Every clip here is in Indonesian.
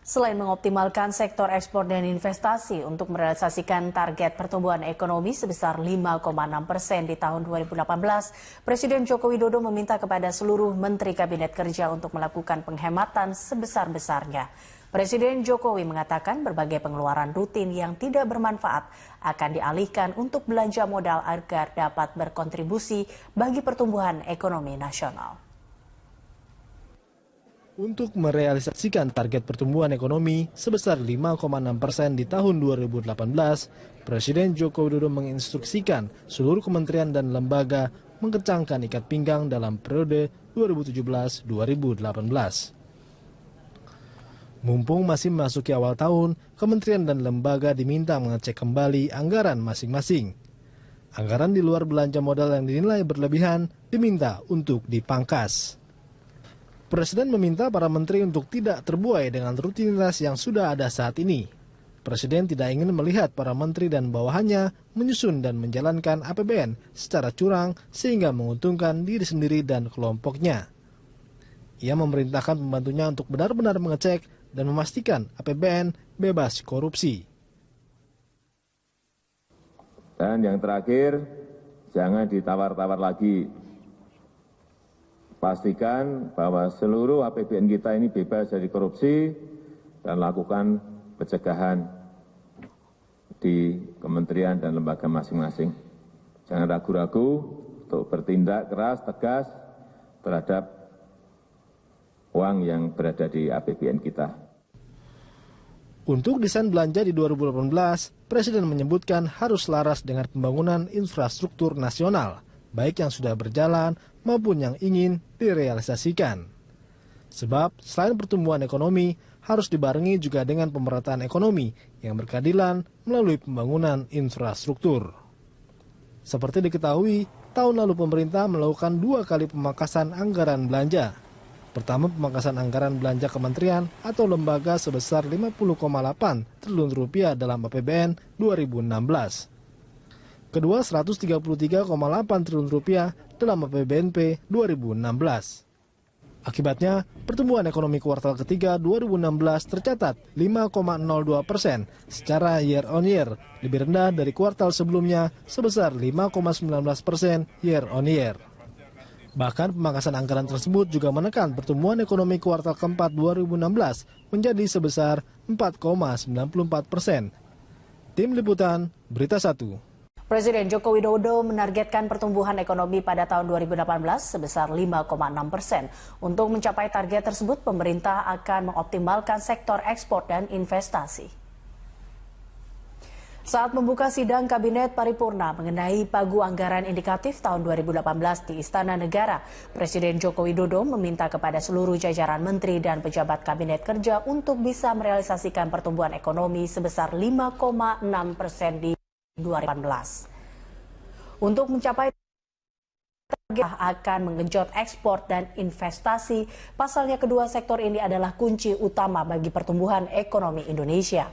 Selain mengoptimalkan sektor ekspor dan investasi untuk merealisasikan target pertumbuhan ekonomi sebesar 5,6% di tahun 2018, Presiden Joko Widodo meminta kepada seluruh Menteri Kabinet Kerja untuk melakukan penghematan sebesar-besarnya. Presiden Jokowi mengatakan berbagai pengeluaran rutin yang tidak bermanfaat akan dialihkan untuk belanja modal agar dapat berkontribusi bagi pertumbuhan ekonomi nasional. Untuk merealisasikan target pertumbuhan ekonomi sebesar 5,6% di tahun 2018, Presiden Joko Widodo menginstruksikan seluruh kementerian dan lembaga mengencangkan ikat pinggang dalam periode 2017-2018. Mumpung masih memasuki awal tahun, kementerian dan lembaga diminta mengecek kembali anggaran masing-masing. Anggaran di luar belanja modal yang dinilai berlebihan diminta untuk dipangkas. Presiden meminta para menteri untuk tidak terbuai dengan rutinitas yang sudah ada saat ini. Presiden tidak ingin melihat para menteri dan bawahannya menyusun dan menjalankan APBN secara curang sehingga menguntungkan diri sendiri dan kelompoknya. Ia memerintahkan pembantunya untuk benar-benar mengecek dan memastikan APBN bebas korupsi. Dan yang terakhir, jangan ditawar-tawar lagi. Pastikan bahwa seluruh APBN kita ini bebas dari korupsi dan lakukan pencegahan di kementerian dan lembaga masing-masing. Jangan ragu-ragu untuk bertindak keras, tegas terhadap uang yang berada di APBN kita. Untuk desain belanja di 2018, Presiden menyebutkan harus selaras dengan pembangunan infrastruktur nasional, baik yang sudah berjalan maupun yang ingin direalisasikan. Sebab selain pertumbuhan ekonomi, harus dibarengi juga dengan pemerataan ekonomi yang berkeadilan melalui pembangunan infrastruktur. Seperti diketahui, tahun lalu pemerintah melakukan 2 kali pemangkasan anggaran belanja. Pertama, pemangkasan anggaran belanja kementerian atau lembaga sebesar 50,8 triliun rupiah dalam APBN 2016. Kedua, 133,8 triliun rupiah dalam APBNP 2016. Akibatnya, pertumbuhan ekonomi kuartal ketiga 2016 tercatat 5,02% secara year on year, lebih rendah dari kuartal sebelumnya sebesar 5,19% year on year. Bahkan pemangkasan anggaran tersebut juga menekan pertumbuhan ekonomi kuartal keempat 2016 menjadi sebesar 4,94%. Tim Liputan, Berita 1. Presiden Joko Widodo menargetkan pertumbuhan ekonomi pada tahun 2018 sebesar 5,6%. Untuk mencapai target tersebut, pemerintah akan mengoptimalkan sektor ekspor dan investasi. Saat membuka sidang Kabinet Paripurna mengenai pagu anggaran indikatif tahun 2018 di Istana Negara, Presiden Joko Widodo meminta kepada seluruh jajaran menteri dan pejabat Kabinet Kerja untuk bisa merealisasikan pertumbuhan ekonomi sebesar 5,6% di 2018. Untuk mencapai target akan menggenjot ekspor dan investasi. Pasalnya kedua sektor ini adalah kunci utama bagi pertumbuhan ekonomi Indonesia.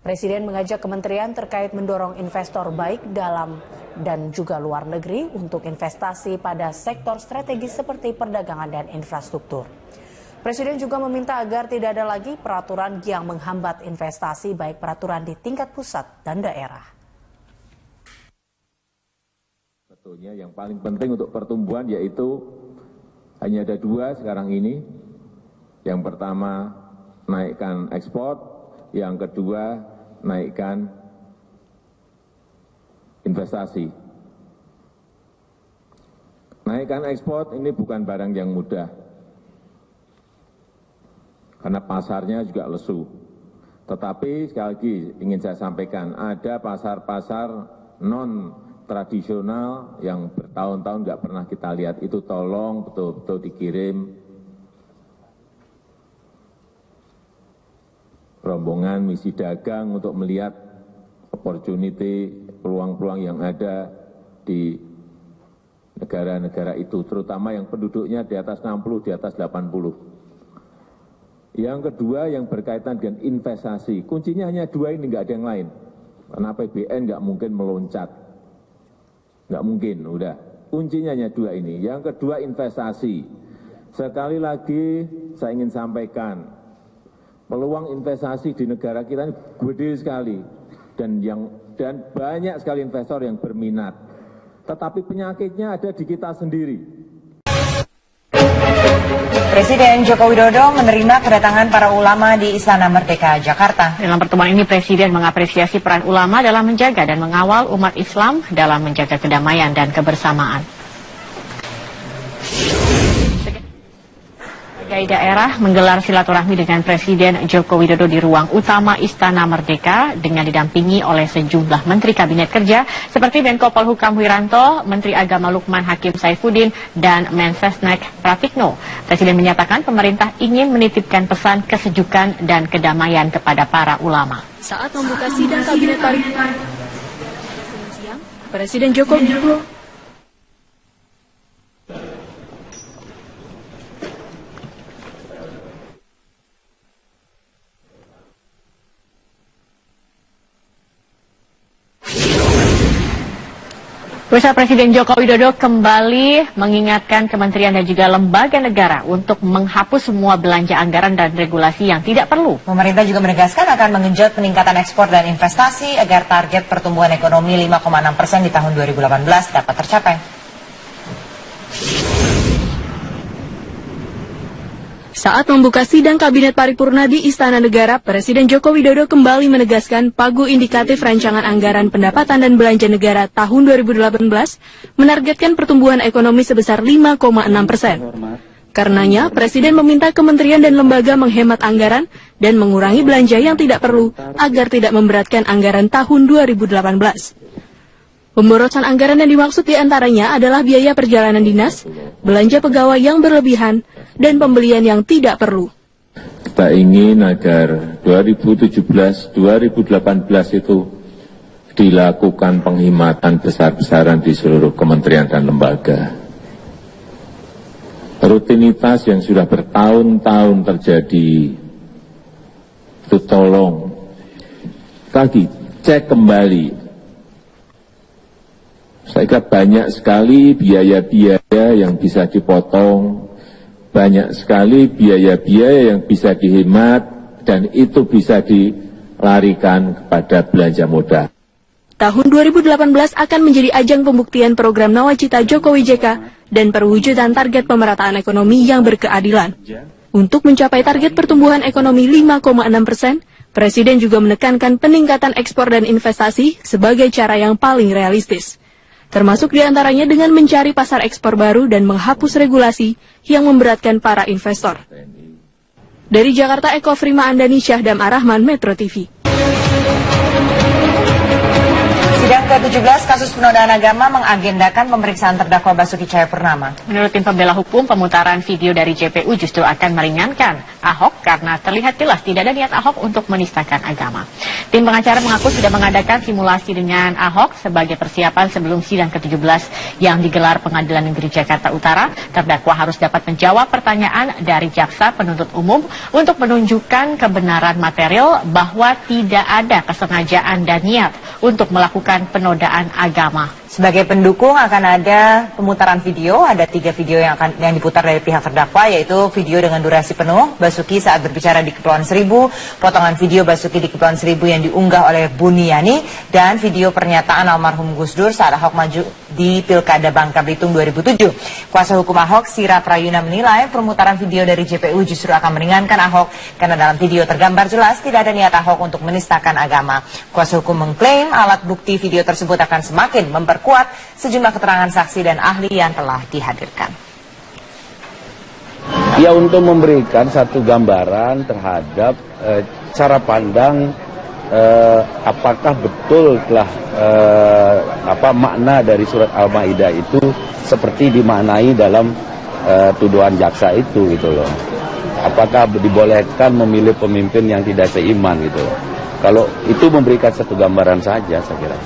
Presiden mengajak kementerian terkait mendorong investor baik dalam dan juga luar negeri untuk investasi pada sektor strategis seperti perdagangan dan infrastruktur. Presiden juga meminta agar tidak ada lagi peraturan yang menghambat investasi baik peraturan di tingkat pusat dan daerah. Sebetulnya yang paling penting untuk pertumbuhan yaitu hanya ada 2 sekarang ini. Yang pertama naikkan ekspor, yang kedua naikkan investasi. Naikkan ekspor ini bukan barang yang mudah, karena pasarnya juga lesu. Tetapi sekali lagi ingin saya sampaikan, ada pasar-pasar non-tradisional yang bertahun-tahun nggak pernah kita lihat, itu tolong betul-betul dikirim rombongan misi dagang untuk melihat opportunity, peluang-peluang yang ada di negara-negara itu, terutama yang penduduknya di atas 60, di atas 80. Yang kedua yang berkaitan dengan investasi, kuncinya hanya 2 ini, nggak ada yang lain. Karena APBN nggak mungkin meloncat, nggak mungkin, udah. Kuncinya hanya 2 ini. Yang kedua investasi. Sekali lagi saya ingin sampaikan, peluang investasi di negara kita ini gede sekali dan banyak sekali investor yang berminat. Tetapi penyakitnya ada di kita sendiri. Presiden Joko Widodo menerima kedatangan para ulama di Istana Merdeka, Jakarta. Dalam pertemuan ini, Presiden mengapresiasi peran ulama dalam menjaga dan mengawal umat Islam dalam menjaga kedamaian dan kebersamaan. Sebagai daerah menggelar silaturahmi dengan Presiden Joko Widodo di ruang utama Istana Merdeka dengan didampingi oleh sejumlah Menteri Kabinet Kerja seperti Menko Polhukam Wiranto, Menteri Agama Lukman Hakim Saifuddin, dan Mensesnek Pratikno. Presiden menyatakan pemerintah ingin menitipkan pesan kesejukan dan kedamaian kepada para ulama. Saat membuka sidang Kabinet Paripurna, Presiden Joko Widodo Pemirsa, Presiden Joko Widodo kembali mengingatkan kementerian dan juga lembaga negara untuk menghapus semua belanja anggaran dan regulasi yang tidak perlu. Pemerintah juga menegaskan akan menggenjot peningkatan ekspor dan investasi agar target pertumbuhan ekonomi 5,6% di tahun 2018 dapat tercapai. Saat membuka sidang Kabinet Paripurna di Istana Negara, Presiden Joko Widodo kembali menegaskan pagu indikatif rancangan anggaran pendapatan dan belanja negara tahun 2018 menargetkan pertumbuhan ekonomi sebesar 5,6%. Karenanya, Presiden meminta kementerian dan lembaga menghemat anggaran dan mengurangi belanja yang tidak perlu agar tidak memberatkan anggaran tahun 2018. Pemborosan anggaran yang dimaksud diantaranya adalah biaya perjalanan dinas, belanja pegawai yang berlebihan, dan pembelian yang tidak perlu. Kita ingin agar 2017-2018 itu dilakukan penghematan besar-besaran di seluruh kementerian dan lembaga. Rutinitas yang sudah bertahun-tahun terjadi, itu tolong lagi cek kembali. Saya kira banyak sekali biaya-biaya yang bisa dipotong, banyak sekali biaya-biaya yang bisa dihemat, dan itu bisa dilarikan kepada belanja modal. Tahun 2018 akan menjadi ajang pembuktian program Nawacita Jokowi JK dan perwujudan target pemerataan ekonomi yang berkeadilan. Untuk mencapai target pertumbuhan ekonomi 5,6%, Presiden juga menekankan peningkatan ekspor dan investasi sebagai cara yang paling realistis. Termasuk diantaranya dengan mencari pasar ekspor baru dan menghapus regulasi yang memberatkan para investor. Dari Jakarta, Eko Frima Andani, Syahdam Arahman, Metro TV. Sidang ke-17 kasus penodaan agama mengagendakan pemeriksaan terdakwa Basuki Cahayapurnama. Menurut tim pembela hukum, pemutaran video dari JPU justru akan meringankan Ahok karena terlihat jelas tidak ada niat Ahok untuk menistakan agama. Tim pengacara mengaku sudah mengadakan simulasi dengan Ahok sebagai persiapan sebelum sidang ke-17 yang digelar Pengadilan Negeri Jakarta Utara. Terdakwa harus dapat menjawab pertanyaan dari jaksa penuntut umum untuk menunjukkan kebenaran material bahwa tidak ada kesengajaan dan niat untuk melakukan penodaan agama. Sebagai pendukung akan ada pemutaran video, ada 3 video yang diputar dari pihak terdakwa, yaitu video dengan durasi penuh Basuki saat berbicara di Kepulauan Seribu, potongan video Basuki di Kepulauan Seribu yang diunggah oleh Buniani, dan video pernyataan almarhum Gus Dur saat Ahok maju di Pilkada Bangka Belitung 2007. Kuasa hukum Ahok, Sira Prayuna, menilai pemutaran video dari JPU justru akan meringankan Ahok karena dalam video tergambar jelas tidak ada niat Ahok untuk menistakan agama. Kuasa hukum mengklaim alat bukti video tersebut akan semakin memperkuat sejumlah keterangan saksi dan ahli yang telah dihadirkan. Ya, untuk memberikan satu gambaran terhadap cara pandang apakah betul telah makna dari surat Al-Maidah itu seperti dimaknai dalam tuduhan jaksa itu gitu loh. Apakah dibolehkan memilih pemimpin yang tidak seiman gitu loh. Kalau itu memberikan satu gambaran saja saya kira.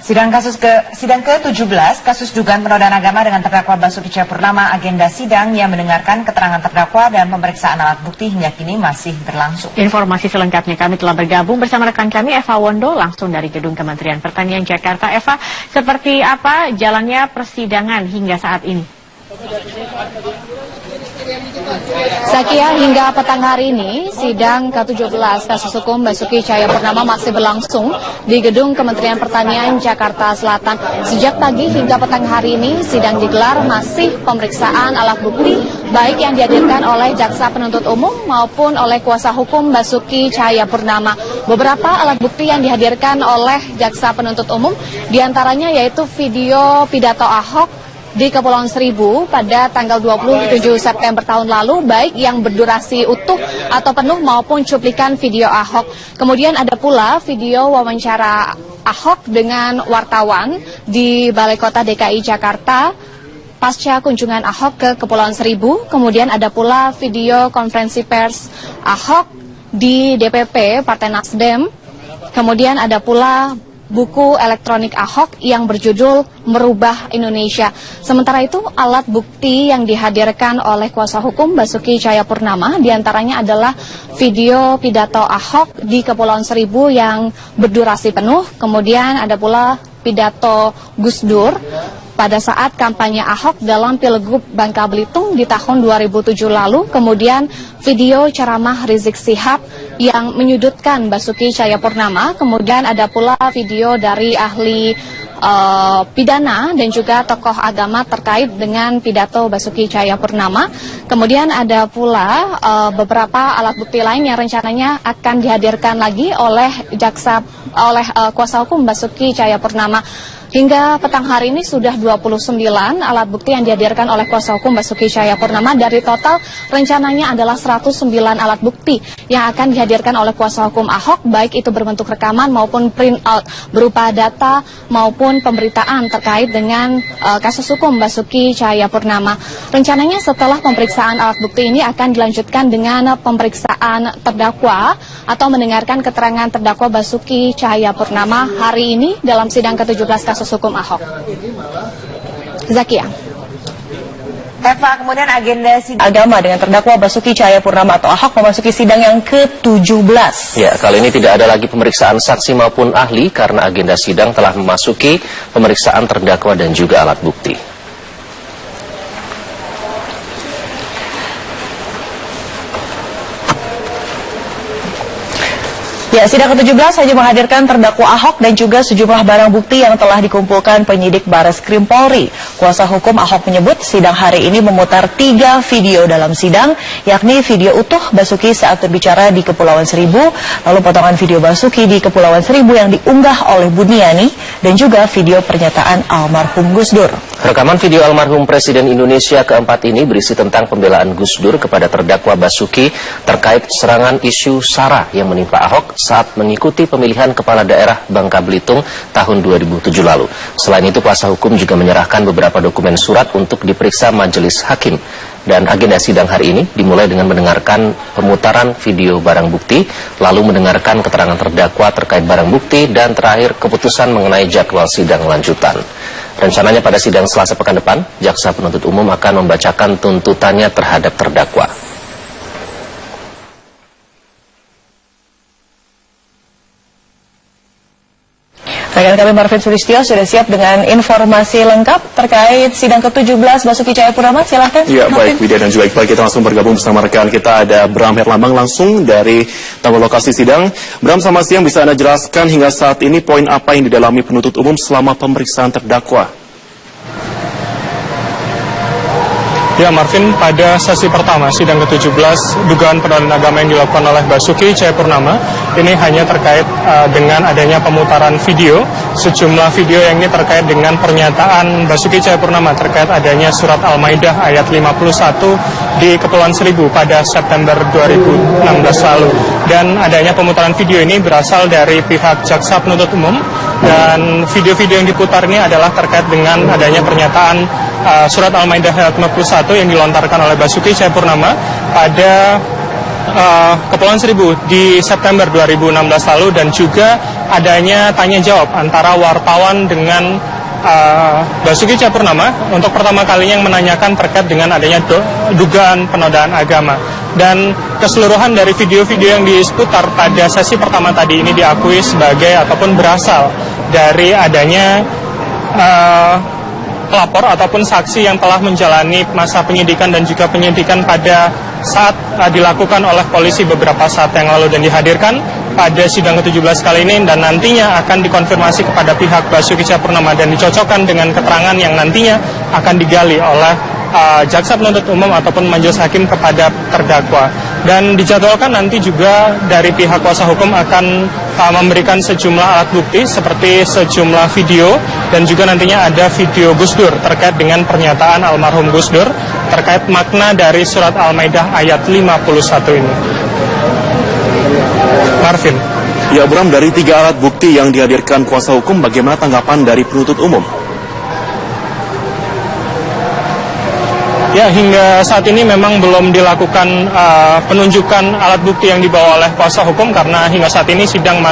Sidang ke-17 kasus dugaan penodaan agama dengan terdakwa Basuki Cahayapurnama, agenda sidang yang mendengarkan keterangan terdakwa dan pemeriksaan alat bukti hingga kini masih berlangsung. Informasi selengkapnya kami telah bergabung bersama rekan kami Eva Wondo langsung dari Gedung Kementerian Pertanian Jakarta. Eva, seperti apa jalannya persidangan hingga saat ini? Zakia, hingga petang hari ini, sidang ke-17 kasus hukum Basuki Cahayapurnama masih berlangsung di Gedung Kementerian Pertanian Jakarta Selatan. Sejak pagi hingga petang hari ini, sidang digelar masih pemeriksaan alat bukti, baik yang dihadirkan oleh Jaksa Penuntut Umum maupun oleh kuasa hukum Basuki Cahayapurnama. Beberapa alat bukti yang dihadirkan oleh Jaksa Penuntut Umum, diantaranya yaitu video pidato Ahok di Kepulauan Seribu pada tanggal 27 September tahun lalu, baik yang berdurasi utuh atau penuh maupun cuplikan video Ahok. Kemudian ada pula video wawancara Ahok dengan wartawan di Balai Kota DKI Jakarta pasca kunjungan Ahok ke Kepulauan Seribu. Kemudian ada pula video konferensi pers Ahok di DPP Partai Nasdem. Kemudian ada pula buku elektronik Ahok yang berjudul Merubah Indonesia. Sementara itu, alat bukti yang dihadirkan oleh kuasa hukum Basuki Cahayapurnama diantaranya adalah video pidato Ahok di Kepulauan Seribu yang berdurasi penuh. Kemudian ada pula pidato Gus Dur pada saat kampanye Ahok dalam Pilgub Bangka Belitung di tahun 2007 lalu. Kemudian video ceramah Rizik Syihab yang menyudutkan Basuki Cahayapurnama. Kemudian ada pula video dari ahli pidana dan juga tokoh agama terkait dengan pidato Basuki Cahayapurnama. Kemudian ada pula beberapa alat bukti lain yang rencananya akan dihadirkan lagi oleh kuasa hukum Basuki Cahayapurnama. Hingga petang hari ini sudah 29 alat bukti yang dihadirkan oleh kuasa hukum Basuki Cahayapurnama. Dari total rencananya adalah 109 alat bukti yang akan dihadirkan oleh kuasa hukum Ahok, baik itu berbentuk rekaman maupun print out, berupa data maupun pemberitaan terkait dengan kasus hukum Basuki Cahayapurnama. Rencananya setelah pemeriksaan alat bukti ini akan dilanjutkan dengan pemeriksaan terdakwa atau mendengarkan keterangan terdakwa Basuki Cahayapurnama hari ini dalam sidang ke-17 kasus hukum Ahok. Zakia. Eva, kemudian agenda sidang agama dengan terdakwa Basuki Cahayapurnama atau Ahok memasuki sidang yang ke-17. Ya, kali ini tidak ada lagi pemeriksaan saksi maupun ahli karena agenda sidang telah memasuki pemeriksaan terdakwa dan juga alat bukti. Ya, sidang ke-17 hanya menghadirkan terdakwa Ahok dan juga sejumlah barang bukti yang telah dikumpulkan penyidik Bareskrim Polri. Kuasa hukum Ahok menyebut sidang hari ini memutar 3 video dalam sidang, yakni video utuh Basuki saat berbicara di Kepulauan Seribu, lalu potongan video Basuki di Kepulauan Seribu yang diunggah oleh Buniani, dan juga video pernyataan almarhum Gus Dur. Rekaman video almarhum Presiden Indonesia keempat ini berisi tentang pembelaan Gus Dur kepada terdakwa Basuki terkait serangan isu SARA yang menimpa Ahok saat mengikuti pemilihan kepala daerah Bangka Belitung tahun 2007 lalu. Selain itu, kuasa hukum juga menyerahkan beberapa dokumen surat untuk diperiksa majelis hakim. Dan agenda sidang hari ini dimulai dengan mendengarkan pemutaran video barang bukti, lalu mendengarkan keterangan terdakwa terkait barang bukti, dan terakhir keputusan mengenai jadwal sidang lanjutan. Rencananya pada sidang Selasa pekan depan, Jaksa Penuntut Umum akan membacakan tuntutannya terhadap terdakwa. Rekan kami Marvin Sulistyo sudah siap dengan informasi lengkap terkait sidang ke-17 Basuki Cahayapurnama. Silahkan. Ya, baik Widya dan juga Iqbal, kita langsung bergabung bersama rekan kita, ada Bram Herlambang langsung dari tempat lokasi sidang. Bram, selamat siang, bisa Anda jelaskan hingga saat ini poin apa yang didalami penuntut umum selama pemeriksaan terdakwa? Ya, Marvin, pada sesi pertama sidang ke-17 dugaan penodaan agama yang dilakukan oleh Basuki Cahayapurnama ini hanya terkait dengan adanya pemutaran video, sejumlah video yang ini terkait dengan pernyataan Basuki Cahayapurnama terkait adanya surat Al-Maidah ayat 51 di Kepulauan Seribu pada September 2016 lalu. Dan adanya pemutaran video ini berasal dari pihak Jaksa Penuntut Umum, dan video-video yang diputar ini adalah terkait dengan adanya pernyataan surat Al-Maidah ayat 51 yang dilontarkan oleh Basuki Cahayapurnama pada Kepulauan Seribu di September 2016 lalu, dan juga adanya tanya jawab antara wartawan dengan Basuki Cahayapurnama untuk pertama kalinya yang menanyakan terkait dengan adanya dugaan penodaan agama. Dan keseluruhan dari video-video yang diputar pada sesi pertama tadi ini diakui sebagai ataupun berasal dari adanya pelapor ataupun saksi yang telah menjalani masa penyidikan dan juga penyidikan pada saat dilakukan oleh polisi beberapa saat yang lalu dan dihadirkan pada sidang ke-17 kali ini, dan nantinya akan dikonfirmasi kepada pihak Basuki Cahayapurnama dan dicocokkan dengan keterangan yang nantinya akan digali oleh jaksa penuntut umum ataupun majelis hakim kepada terdakwa. Dan dijadwalkan nanti juga dari pihak kuasa hukum akan memberikan sejumlah alat bukti seperti sejumlah video dan juga nantinya ada video Gus Dur terkait dengan pernyataan almarhum Gus Dur terkait makna dari surat Al-Maidah ayat 51 ini. Marvin. Ya, Bram, dari 3 alat bukti yang dihadirkan kuasa hukum, bagaimana tanggapan dari penuntut umum? Ya, hingga saat ini memang belum dilakukan penunjukan alat bukti yang dibawa oleh kuasa hukum karena hingga saat ini sidang masih